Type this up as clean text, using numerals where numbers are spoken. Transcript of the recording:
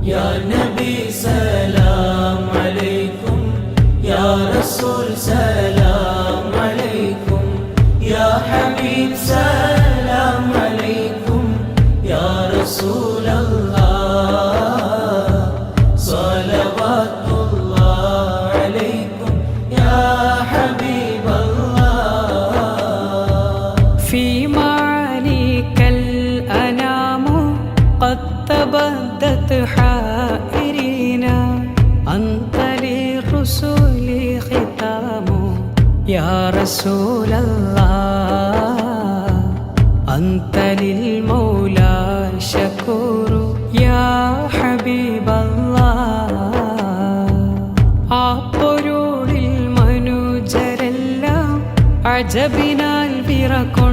يا نبي سلام عليكم يا رسول سلام عليكم يا حبيب سلام عليكم يا رسول الله صلوات الله عليكم يا حبيب الله في معانيك الأنام قد تبدت حائرين أنت للرسل ختام يا رسول الله أنت للمولى شكور يا حبيب الله ആ പൊരുളിൽ മനുജരെല്ലാം അജബിനാൽ വിറകൊ